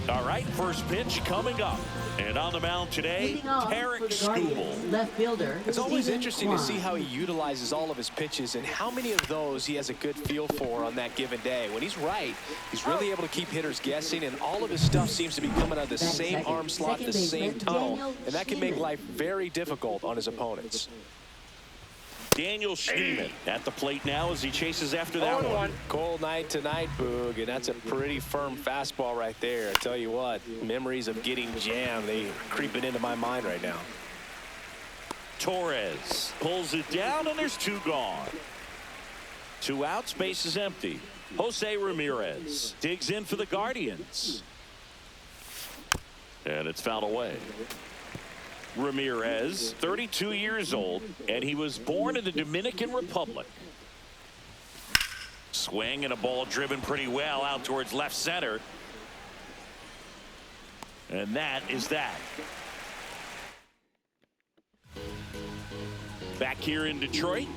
All right, first pitch coming up. And on the mound today, Tarek Skubal. Left fielder. It's always interesting to see how he utilizes all of his pitches and how many of those he has a good feel for on that given day. When he's right, he's really able to keep hitters guessing, and all of his stuff seems to be coming out of the same arm slot, the same tunnel, and that can make life very difficult on his opponents. Daniel Schneemann at the plate now as he chases after that one. Cold night tonight, Boog, and that's a pretty firm fastball right there. I tell you what, memories of getting jammed, they creeping into my mind right now. Torres pulls it down, and there's two gone. 2 outs, base is empty. Jose Ramirez digs in for the Guardians. And it's fouled away. Ramirez, 32 years old, and he was born in the Dominican Republic. Swing and a ball driven pretty well out towards left center. And that is that. Back here in Detroit,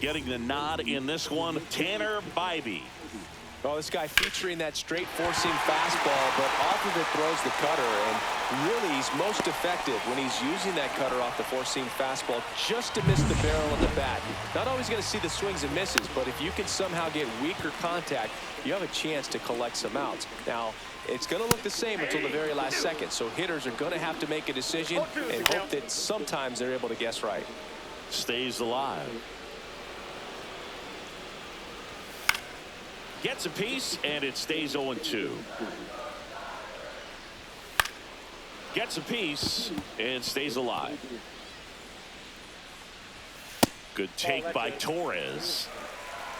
getting the nod in this one, Tanner Bybee. Well, this guy featuring that straight four-seam fastball, but off of it throws the cutter, and really he's most effective when he's using that cutter off the four-seam fastball just to miss the barrel of the bat. Not always going to see the swings and misses, but if you can somehow get weaker contact, you have a chance to collect some outs. Now, it's going to look the same until the very last second, so hitters are going to have to make a decision and hope that sometimes they're able to guess right. Stays alive. Gets a piece, and it stays 0-2. Gets a piece, and stays alive. Good take by Torres.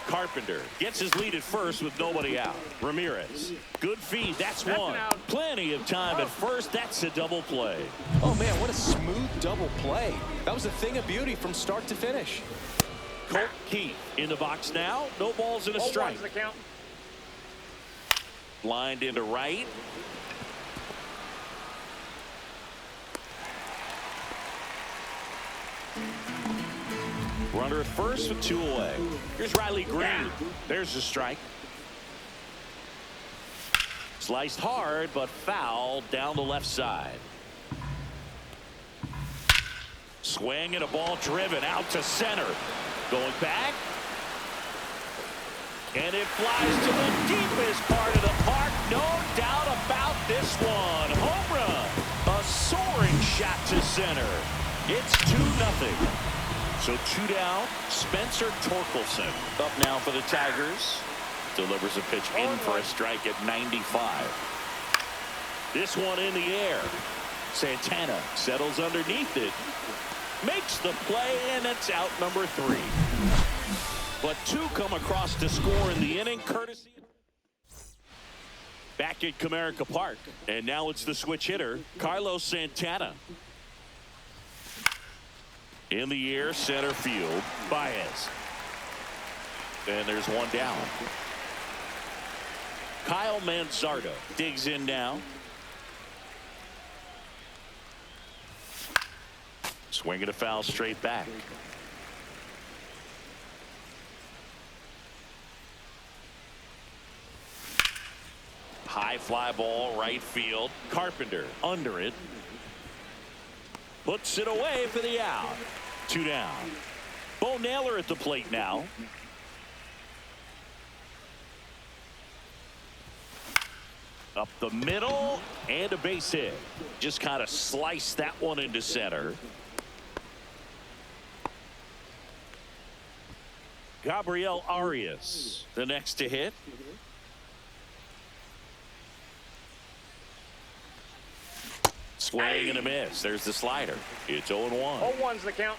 Carpenter gets his lead at first with nobody out. Ramirez, good feed, that's one. Plenty of time at first, that's a double play. Oh man, what a smooth double play. That was a thing of beauty from start to finish. Colt Keith in the box now, no balls and a strike. Lined into right. Runner at first with 2 away. Here's Riley Green. There's the strike. Sliced hard, but foul down the left side. Swing and a ball driven out to center. Going back. And it flies to the deepest part of the park. No doubt about this one. Home run. A soaring shot to center. It's 2-0. So 2 down. Spencer Torkelson up now for the Tigers. Delivers a pitch in for a strike at 95. This one in the air. Santana settles underneath it. Makes the play, and it's out number 3. But 2 come across to score in the inning, courtesy. Back at Comerica Park, and now it's the switch hitter, Carlos Santana. In the air, center field, Baez. And there's 1 down. Kyle Manzardo digs in now. Swinging a foul straight back. High fly ball, right field. Carpenter under it. Puts it away for the out. 2 down. Bo Naylor at the plate now. Up the middle and a base hit. Just kind of sliced that one into center. Gabriel Arias, the next to hit. Swing and a miss. There's the slider. It's 0-1. 0-1's the count.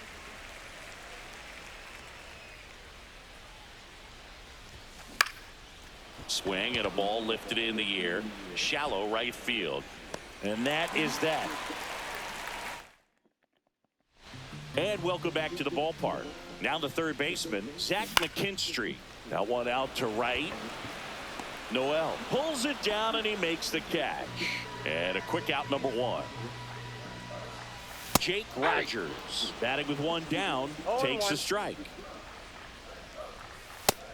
Swing and a ball lifted in the air. Shallow right field. And that is that. And welcome back to the ballpark. Now the third baseman, Zach McKinstry. Now one out to right. Noel pulls it down and he makes the catch. And a quick out, number 1. Jake Rogers batting with 1 down, takes a strike.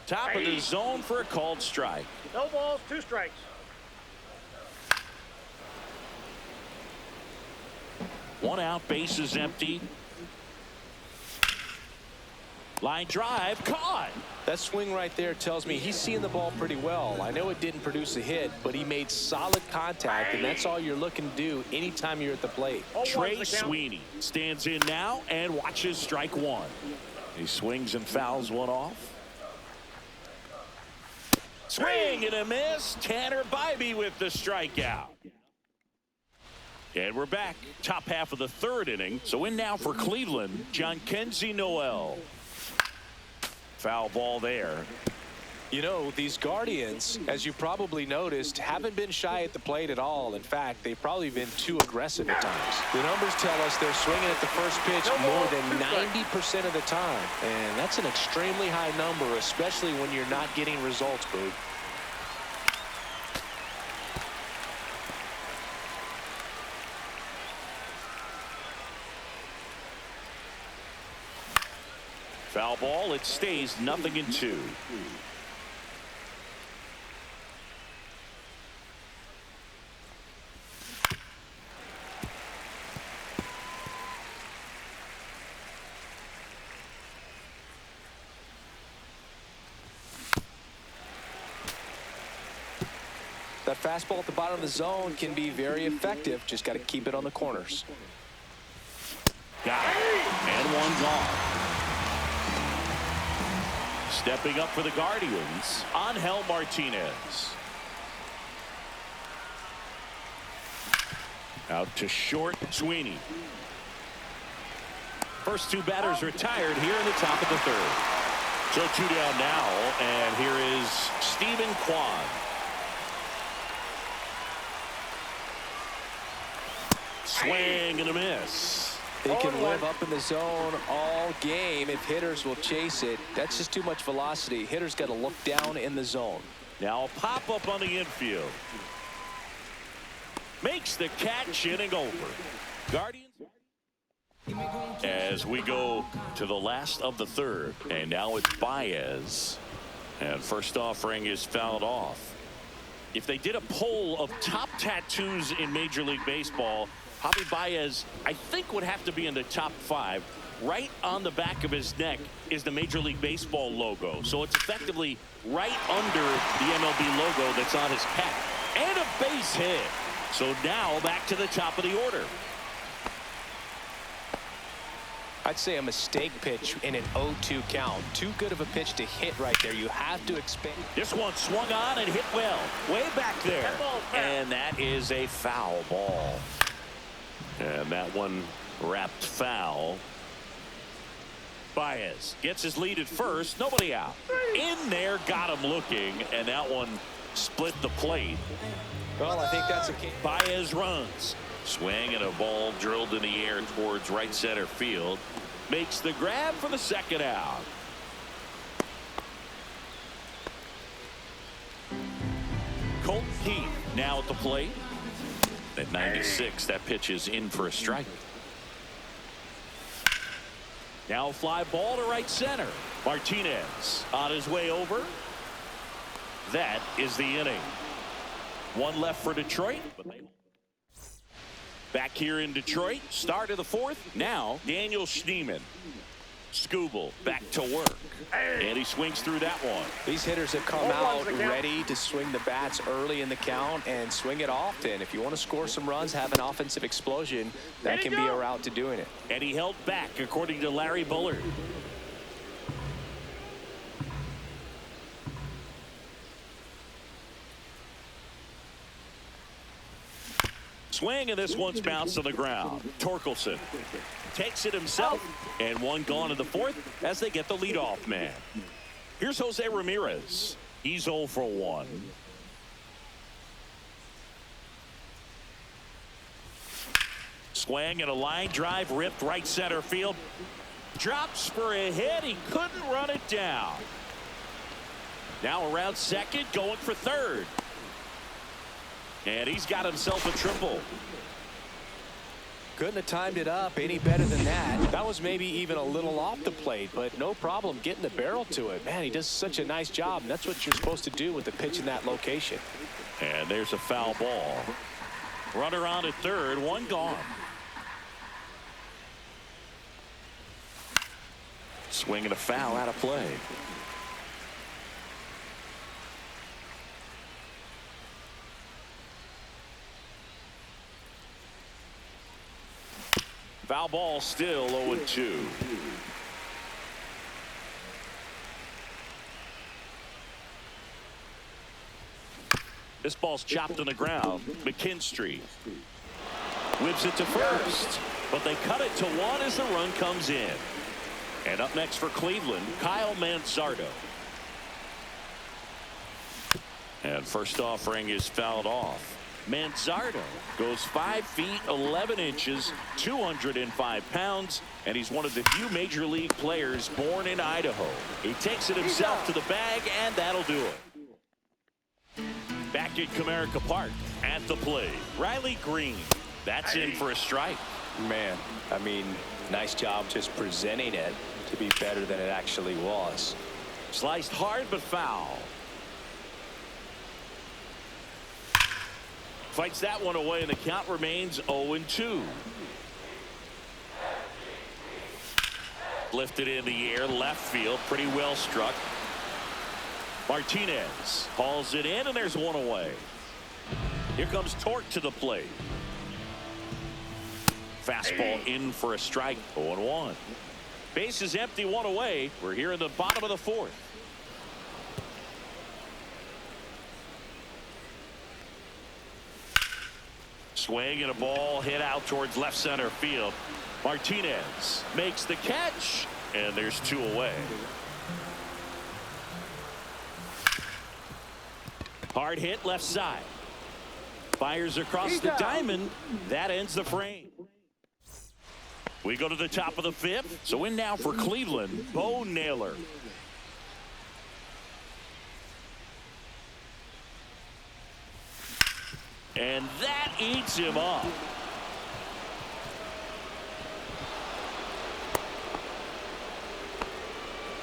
Top of the zone for a called strike. No balls, 2 strikes. One out, base is empty. Line drive, caught. That swing right there tells me he's seeing the ball pretty well. I know it didn't produce a hit, but he made solid contact, and that's all you're looking to do anytime you're at the plate. Trey Sweeney stands in now and watches strike one. He swings and fouls one off. Swing and a miss. Tanner Bybee with the strikeout. And we're back. Top half of the third inning. So in now for Cleveland, Jhonkensy Noel. Foul ball there. You know, these Guardians, as you probably noticed, haven't been shy at the plate at all. In fact, they've probably been too aggressive at times. The numbers tell us they're swinging at the first pitch more than 90% of the time. And that's an extremely high number, especially when you're not getting results, Boog. Foul ball. It stays 0-2. That fastball at the bottom of the zone can be very effective. Just got to keep it on the corners. Got it. And one gone. Stepping up for the Guardians, Angel Martinez. Out to short, Sweeney. First two batters retired here in the top of the third. So two down now, and here is Stephen Kwan. Swing and a miss. They can live up in the zone all game if hitters will chase it. That's just too much velocity. Hitters got to look down in the zone. Now a pop up on the infield. Makes the catch, inning over. Guardians. As we go to the last of the third, and now it's Baez. And first offering is fouled off. If they did a poll of top tattoos in Major League Baseball, Javi Baez, I think, would have to be in the top 5. Right on the back of his neck is the Major League Baseball logo. So it's effectively right under the MLB logo that's on his cap. And a base hit. So now back to the top of the order. I'd say a mistake pitch in an 0-2 count. Too good of a pitch to hit right there. You have to expand. This one swung on and hit well. Way back there. And that is a foul ball. And that one wrapped foul. Baez gets his lead at first. Nobody out. In there, got him looking. And that one split the plate. Well, I think that's a case. Baez runs. Swing and a ball drilled in the air towards right center field. Makes the grab for the second out. Colton Keith now at the plate. At 96, that pitch is in for a strike. Now a fly ball to right center. Martinez on his way over. That is the inning. One left for Detroit. Back here in Detroit, start of the fourth. Now Daniel Schneemann. Skubal back to work. And he swings through that one. These hitters have come out ready to swing the bats early in the count and swing it often. If you want to score some runs, have an offensive explosion, that can be a route to doing it. And he held back, according to Larry Bullard. Swing, and this one's bounced to the ground. Torkelson takes it himself, and one gone in the fourth as they get the leadoff man. Here's Jose Ramirez. He's 0 for 1. Swing and a line drive ripped right center field. Drops for a hit. He couldn't run it down. Now around second, going for third. And he's got himself a triple. Couldn't have timed it up any better than that. That was maybe even a little off the plate, but no problem getting the barrel to it. Man, he does such a nice job, and that's what you're supposed to do with the pitch in that location. And there's a foul ball. Runner on at third, one gone. Swing and a foul out of play. Foul ball, still 0-2. This ball's chopped on the ground. McKinstry whips it to first, but they cut it to one as the run comes in. And up next for Cleveland, Kyle Manzardo. And first offering is fouled off. Manzardo goes 5 feet 11 inches, 205 pounds, and he's one of the few major league players born in Idaho. He takes it himself to the bag, and that'll do it. Back at Comerica Park, at the plate, Riley Green. That's in for a strike. Man, I mean, nice job just presenting it to be better than it actually was. Sliced hard but foul. Fights that one away, and the count remains 0-2. Lifted in the air, left field, pretty well struck. Martinez hauls it in, and there's one away. Here comes Torque to the plate. Fastball in for a strike, 0-1. Base is empty, one away. We're here in the bottom of the fourth. Swing and a ball hit out towards left center field. Martinez makes the catch, and there's two away. Hard hit left side. Fires across the diamond. That ends the frame. We go to the top of the fifth. So in now for Cleveland, Bo Naylor. And that eats him up.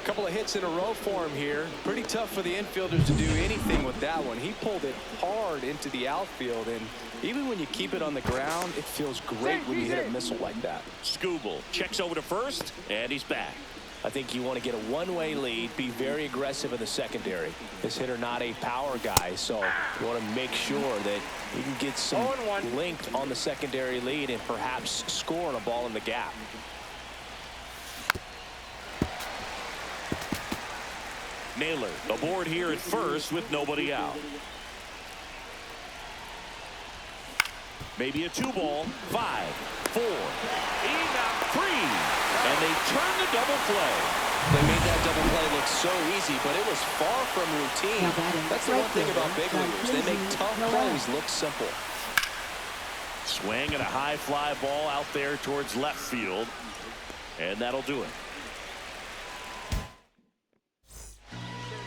Couple of hits in a row for him here. Pretty tough for the infielders to do anything with that one. He pulled it hard into the outfield, and even when you keep it on the ground, it feels great when you hit a missile like that. Skubal checks over to first, and he's back. I think you want to get a one-way lead, be very aggressive in the secondary. This hitter not a power guy, so you want to make sure that you can get some length on the secondary lead and perhaps score on a ball in the gap. Naylor aboard here at first with nobody out. Maybe a 2-ball, 5, 4, enough 3, and they turn the double play. They made that double play look so easy, but it was far from routine. That's the one thing about big leaguers. They make tough plays look simple. Swing and a high fly ball out there towards left field, and that'll do it.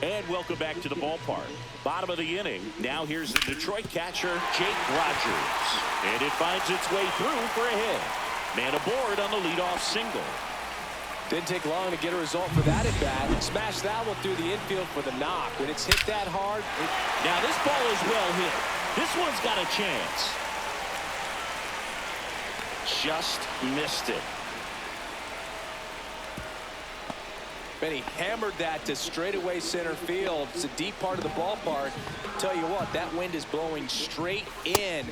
And welcome back to the ballpark. Bottom of the inning. Now here's the Detroit catcher, Jake Rogers. And it finds its way through for a hit. Man aboard on the leadoff single. Didn't take long to get a result for that at bat. Smash that one through the infield for the knock. When it's hit that hard. Now this ball is well hit. This one's got a chance. Just missed it. And he hammered that to straightaway center field. It's a deep part of the ballpark. Tell you what, that wind is blowing straight in.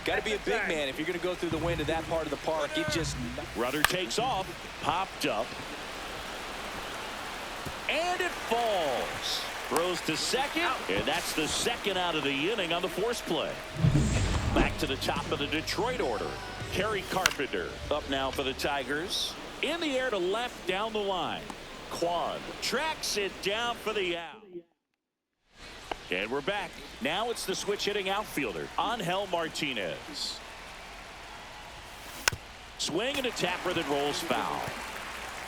Got to be a big man if you're going to go through the wind of that part of the park. It just... Rudder takes off, popped up, and it falls. Throws to second, and that's the second out of the inning on the force play. Back to the top of the Detroit order. Kerry Carpenter up now for the Tigers. In the air to left down the line. Quan tracks it down for the out. And we're back. Now it's the switch hitting outfielder, Angel Martinez. Swing and a tapper that rolls foul.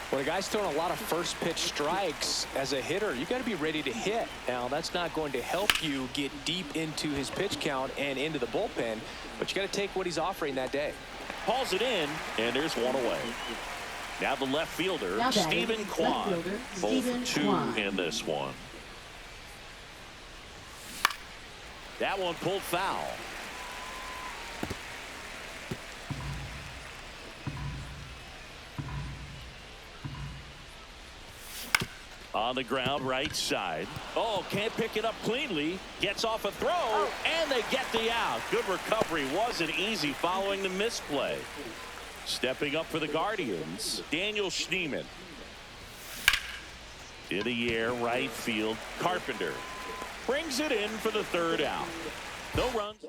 When a guy's throwing a lot of first pitch strikes as a hitter, you got to be ready to hit. Now that's not going to help you get deep into his pitch count and into the bullpen, but you got to take what he's offering that day. Hauls it in, and there's one away. Now the left fielder, Stephen Kwan. 0 for 2 in this one. That one pulled foul. On the ground, right side. Oh, can't pick it up cleanly. Gets off a throw, and they get the out. Good recovery. Wasn't easy following the misplay. Stepping up for the Guardians, Daniel Schneemann. In the air, right field, Carpenter. Brings it in for the third out. No runs.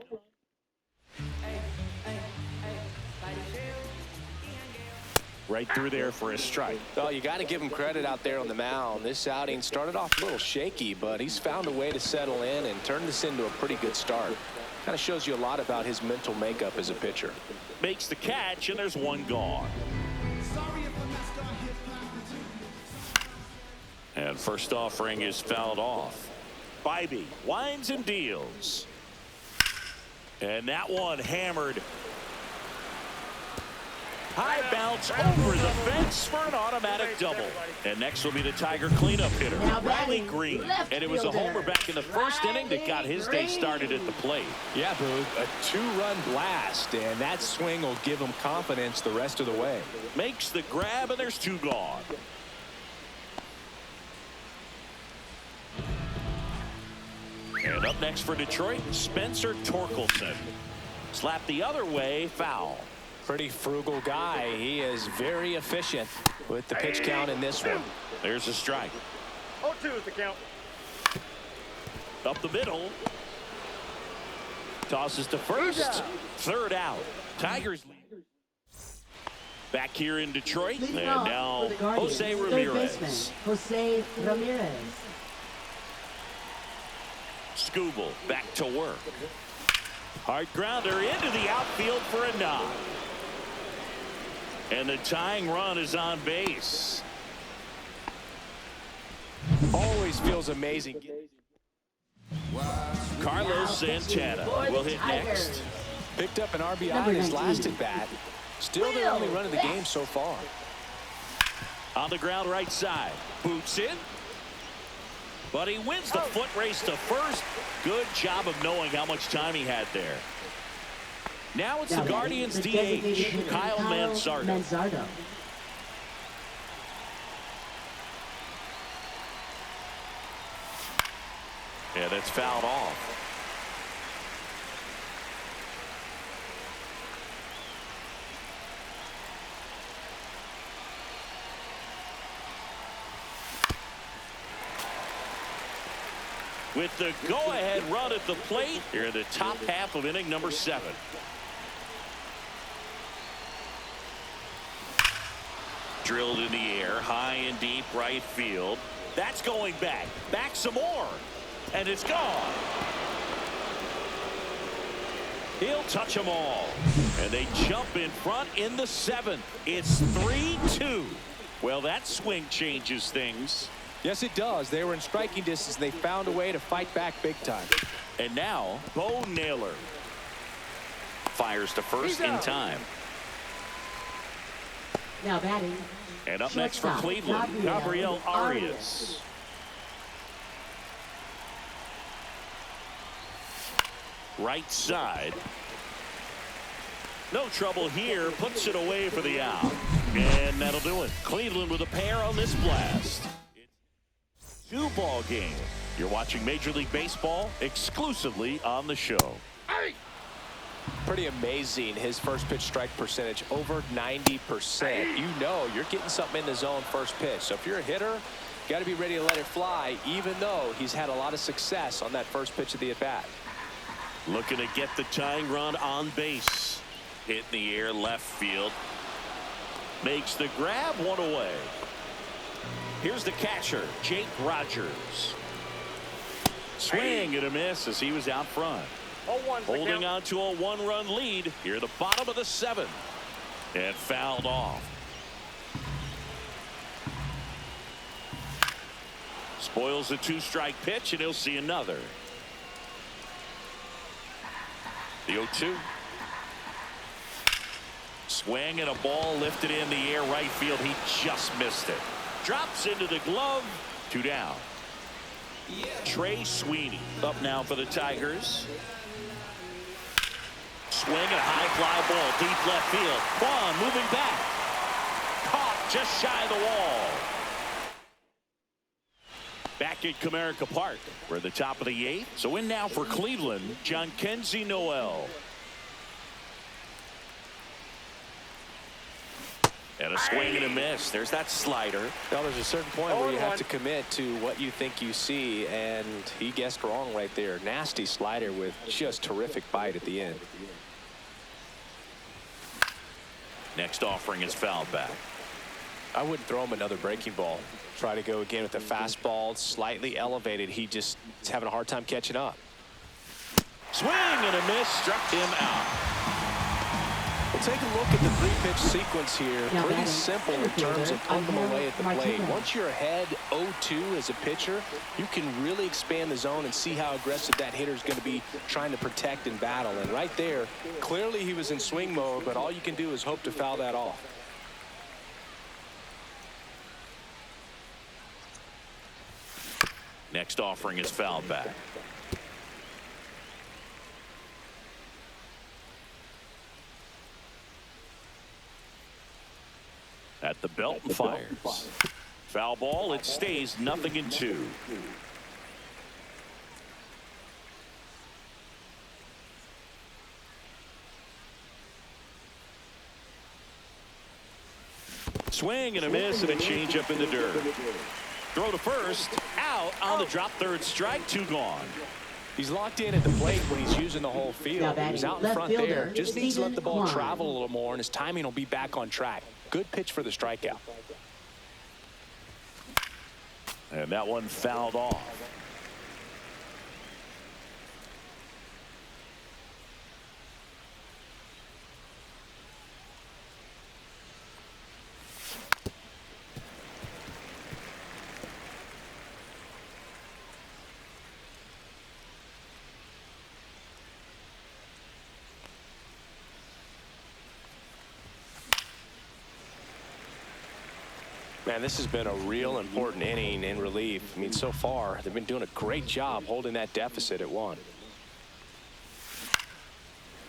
Right through there for a strike. Well, you got to give him credit out there on the mound. This outing started off a little shaky, but he's found a way to settle in and turn this into a pretty good start. Kind of shows you a lot about his mental makeup as a pitcher. Makes the catch, and there's one gone. And first offering is fouled off. Bybee winds and deals. And that one hammered. High bounce over the fence for an automatic double. And next will be the Tiger cleanup hitter, Riley Green. And it was a homer back in the first inning that got his day started at the plate. Yeah, Boog, a two-run blast, and that swing will give him confidence the rest of the way. Makes the grab, and there's two gone. And up next for Detroit, Spencer Torkelson. Slap the other way, foul. Pretty frugal guy. He is very efficient with the pitch count in this one. There's a strike. 0-2 is the count. Up the middle. Tosses to first. Third out. Tigers lead. Back here in Detroit. And now Jose Ramirez. Jose Ramirez. Skubal back to work. Hard grounder into the outfield for a knock. And the tying run is on base. Always feels amazing. Carlos Santana will hit next. Picked up an RBI in his last at bat. Still the only run of the game so far. On the ground right side. Boots in. But he wins the foot race to first. Good job of knowing how much time he had there. Now it's the Guardians' DH, Kyle Manzardo. Yeah, that's fouled off. With the go-ahead run at the plate, here in the top half of inning number 7. Drilled in the air, high and deep right field. That's going back. Back some more. And it's gone. He'll touch them all. And they jump in front in the 7th. It's 3-2. Well, that swing changes things. Yes, it does. They were in striking distance. They found a way to fight back big time. And now, Bo Naylor fires to first in time. Now batting. And up next for Cleveland, Gabriel Arias. Right side. No trouble here. Puts it away for the out. And that'll do it. Cleveland with a pair on this blast. It's a 2-ball game. You're watching Major League Baseball exclusively on the show. Pretty amazing, his first pitch strike percentage, over 90%. You know you're getting something in the zone first pitch. So if you're a hitter, you got to be ready to let it fly, even though he's had a lot of success on that first pitch of the at-bat. Looking to get the tying run on base. Hit in the air left field. Makes the grab, one away. Here's the catcher, Jake Rogers. Swing and a miss as he was out front. Holding on to a 1-run lead here at the bottom of the 7th. And fouled off. Spoils the 2-strike pitch, and he'll see another. The 0-2. Swing and a ball lifted in the air right field. He just missed it. Drops into the glove. 2 down. Trey Sweeney up now for the Tigers. Swing and a high fly ball deep left field. Vaughn moving back. Caught just shy of the wall. Back at Comerica Park, we're at the top of the 8th. So in now for Cleveland, Jhonkensy Noel. And a swing and a miss. There's that slider. Now there's a certain point where you have to commit to what you think you see, and he guessed wrong right there. Nasty slider with just terrific bite at the end. Next offering is fouled back. I wouldn't throw him another breaking ball. Try to go again with the fastball, slightly elevated. He just is having a hard time catching up. Swing and a miss, struck him out. We'll take a look at the three-pitch sequence here. Pretty simple in terms of putting them away at the plate. Once you're ahead 0-2 as a pitcher, you can really expand the zone and see how aggressive that hitter is going to be trying to protect and battle. And right there, clearly he was in swing mode, but all you can do is hope to foul that off. Next offering is fouled back. At the belt and fires. Foul ball. It stays 0-2. Swing and a miss and a changeup in the dirt. Throw to first, out on the drop, third strike, 2 gone. He's locked in at the plate when he's using the whole field. He was out in front there. Just needs to let the ball travel a little more, and his timing will be back on track. Good pitch for the strikeout. And that one fouled off. Man, this has been a real important inning in relief. I mean, so far, they've been doing a great job holding that deficit at 1.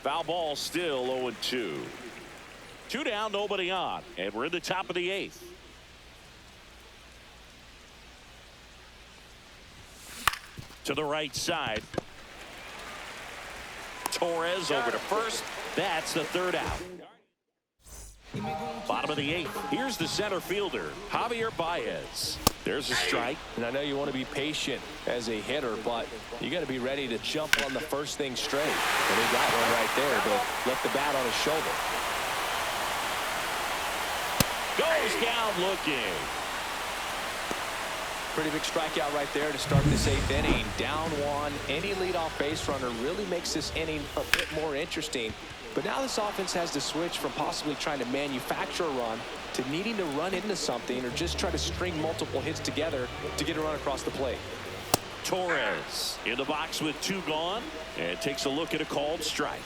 Foul ball still 0-2. 2 down, nobody on. And we're in the top of the 8th. To the right side. Torres over to first. That's the 3rd out. Bottom of the 8th. Here's the center fielder, Javier Baez. There's a strike. And I know you want to be patient as a hitter, but you got to be ready to jump on the first thing straight. And he got one right there, but left the bat on his shoulder. Goes down looking. Pretty big strikeout right there to start this 8th inning. Down 1. Any leadoff base runner really makes this inning a bit more interesting. But now this offense has to switch from possibly trying to manufacture a run to needing to run into something or just try to string multiple hits together to get a run across the plate. Torres in the box with 2 gone and takes a look at a called strike.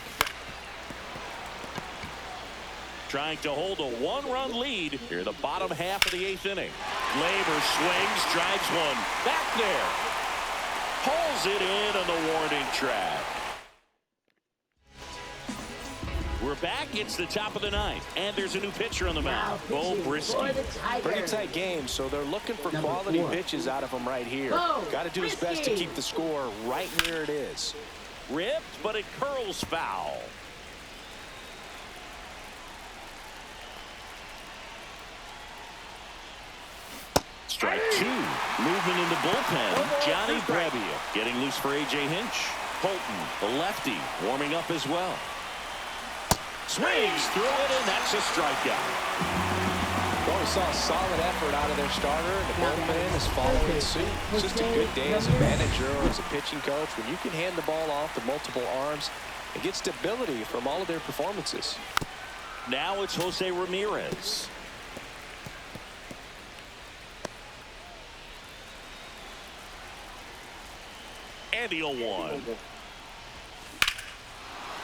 Trying to hold a 1-run lead here in the bottom half of the 8th inning. Glaber swings, drives one back there. Pulls it in on the warning track. We're back. It's the top of the 9th, and there's a new pitcher on the mound, Bo Brisky. Pretty tight game, so they're looking for quality pitches out of him right here. Got to do his best to keep the score right where it is. Ripped, but it curls foul. Strike 2. Movement in the bullpen. Johnny Brebbia getting loose for A.J. Hinch. Holton, the lefty, warming up as well. Swings through it, and that's a strikeout. Well, we saw a solid effort out of their starter, and the bullpen is following suit. It's just a good day as a manager or as a pitching coach when you can hand the ball off to multiple arms and get stability from all of their performances. Now it's Jose Ramirez. And the 0-1.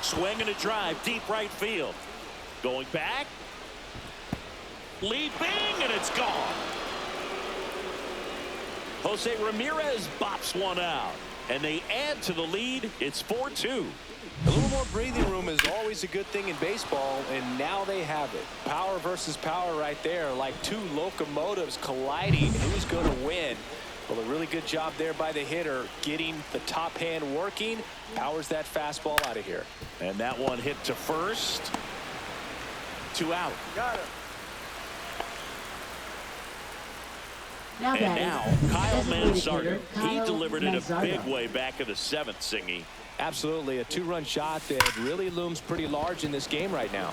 Swing and a drive, deep right field. Going back. Leaping, and it's gone. Jose Ramirez bops one out. And they add to the lead. It's 4-2. A little more breathing room is always a good thing in baseball, and now they have it. Power versus power right there, like 2 locomotives colliding. Who's going to win? Well, a really good job there by the hitter, getting the top hand working, powers that fastball out of here. And that one hit to first. 2 out. Got him. Now And batting, now Kyle designated Manzardo. hitter, He Kyle delivered it a Manzardo. big way back in the 7th, Singy. Absolutely, a 2-run shot that really looms pretty large in this game right now.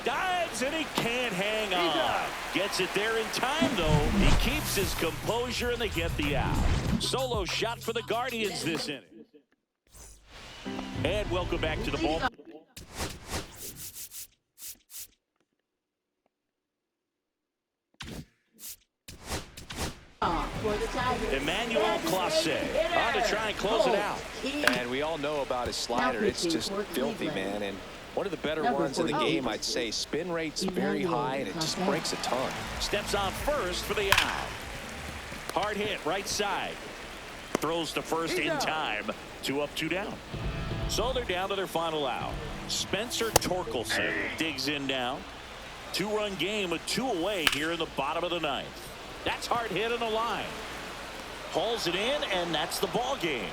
Dives and he can't hang on. Gets it there in time, though. He keeps his composure and they get the out. Solo shot for the Guardians this inning. And welcome back to the ball. For the Tigers. Emmanuel Clase on to try and close it out. And we all know about his slider. It's just filthy, man. And one of the better Number ones in the 48. game, I'd say. Spin rate's very high, and it just breaks a ton. Steps on first for the out. Hard hit right side. Throws to first in time. 2 up, 2 down. So they're down to their final out. Spencer Torkelson digs in now. 2-run game with 2 away here in the bottom of the 9th. That's hard hit on the line. Hauls it in, and that's the ball game.